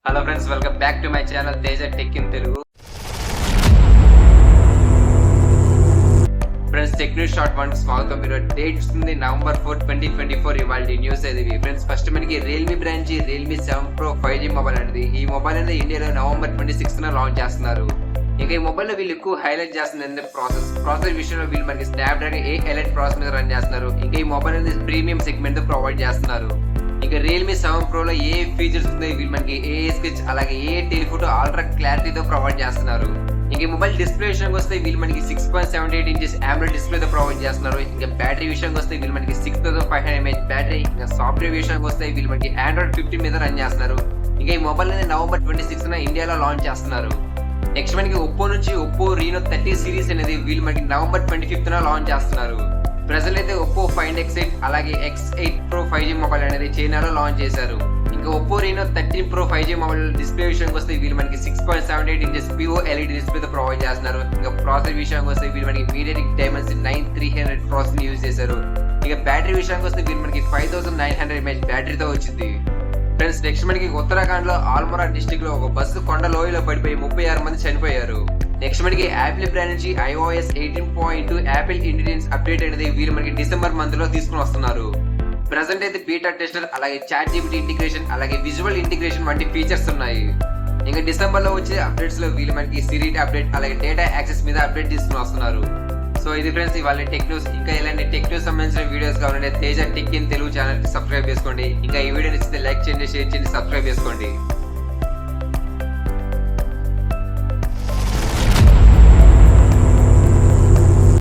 Hello friends, welcome back to my channel Teja tech in Telugu. Friends, tech news short one స్వాగతం. మీరు date ఉంది November 4, 2024. ఇవాళ news ఇది. Friends, first మనకి Realme branch Realme 7 Pro 5G mobile అనేది ఈ mobile అనేది ఇండియాలో November 26న లాంచ్ చేస్తున్నారు. ఇంకా ఈ మొబైల్ లో వీళ్ళు ఎక్కువ హైలైట్ చేస్తుంది ప్రాసెస్ విషయంలో వీళ్ళు మనకి స్నాప్డ్రాగన్ 8 ఎలైట్ ప్రాసెస్ మీద రన్ చేస్తున్నారు. ఇంకా ఈ మొబైల్ అనేది ప్రీమియం సెగ్మెంట్ తో ప్రొవైడ్ చేస్తున్నారు. ఇంకా Realme 7 Pro లో ఏ ఫీచర్స్ ఉన్నాయి వీళ్ళు మనకి ఏ స్కెచ్ అలాగే ఏ టెలిఫోటో అల్ట్రా క్లారిటీతో ప్రొవైడ్ చేస్తున్నారు. ఇంకా ఈ మొబైల్ డిస్ప్లే విషయానికి వస్తే వీళ్ళు మనకి 6.78 ఇంచెస్ AMOLED డిస్ప్లే తో ప్రొవైడ్ చేస్తున్నారు. ఇంకా బ్యాటరీ విషయానికి వస్తే వీళ్ళు మనకి 6500 mAh బ్యాటరీ. ఇంకా సాఫ్ట్వేర్ విషయానికి వస్తే వీళ్ళు మనకి Android 15 మీద రన్ చేస్తున్నారు. ఇంకా ఈ మొబైల్ అనేది November 26న ఇండియాలో లాంచ్ చేస్తున్నారు. నెక్స్ట్ మనకి ఒప్పో నుంచి ఒప్పో Reno 30 సిరీస్ అనేది వీళ్ళు మనకి November 25న లాంచ్ చేస్తున్నారు. ప్రజెంట్ అయితే ఒప్పో Find X8 అలాగే X8 Pro 5G మొబైల్ అనేది చైనాలో లాంచ్ చేశారు. ఇంకా Oppo Reno 13 Pro 5G mobile display విషయానికి వస్తే వీళ్ళు మనకి 6.78 ఇంచెస్ POLED డిస్ప్లే తో ప్రొవైడ్ చేస్తున్నారు. ఇంకా ప్రాసెసర్ విషయానికి వస్తే వీళ్ళు మనకి MediaTek Dimensity 9300 ప్రాసెసర్ యూజ్ చేశారు. ఇంకా బ్యాటరీ విషయానికి వస్తే వీళ్ళు మనకి 5900 mAh బ్యాటరీతో వచ్చింది. ఫ్రెండ్స్, నెక్స్ట్ మనకి ఉత్తరాఖండ్ లో ఆల్మోరా డిస్ట్రిక్ట్ లో ఒక బస్సు కొండ లోయలో పడిపోయి 36 మంది చనిపోయారు. నెక్స్ట్ మనకి యాపిల్ బ్రాండ్ నుంచి iOS 18.2 యాపిల్ ఇంటెలిజెన్స్ అప్డేట్ అనేది వీళ్ళు మనకి డిసెంబర్ మంత్ లో తీసుకుని వస్తున్నారు. ప్రెసెంట్ అయితే బీటా టెస్టర్ అలాగే చాట్ జీపీటీ ఇంటిగ్రేషన్ అలాగే విజువల్ ఇంటిగ్రేషన్ వంటి ఫీచర్స్ ఉన్నాయి. ఇంకా డిసెంబర్ లో వచ్చే అప్డేట్స్ లో వీళ్ళు మనకి సిరీ అప్డేట్ అలాగే డేటా యాక్సెస్ మీద అప్డేట్ తీసుకుని వస్తున్నారు. సో ఇది ఫ్రెండ్స్ ఇవాళ టెక్ న్యూస్. ఇంకా ఇలాంటి టెక్ న్యూస్ సంబంధించిన వీడియోస్ కావాలంటే Teja tech in Telugu channel కి సబ్స్క్రైబ్ చేసుకోండి. ఇంకా ఈ వీడియో నచ్చితే లైక్ చేయండి, షేర్ చేయండి, సబ్స్క్రైబ్ చేసుకోండి.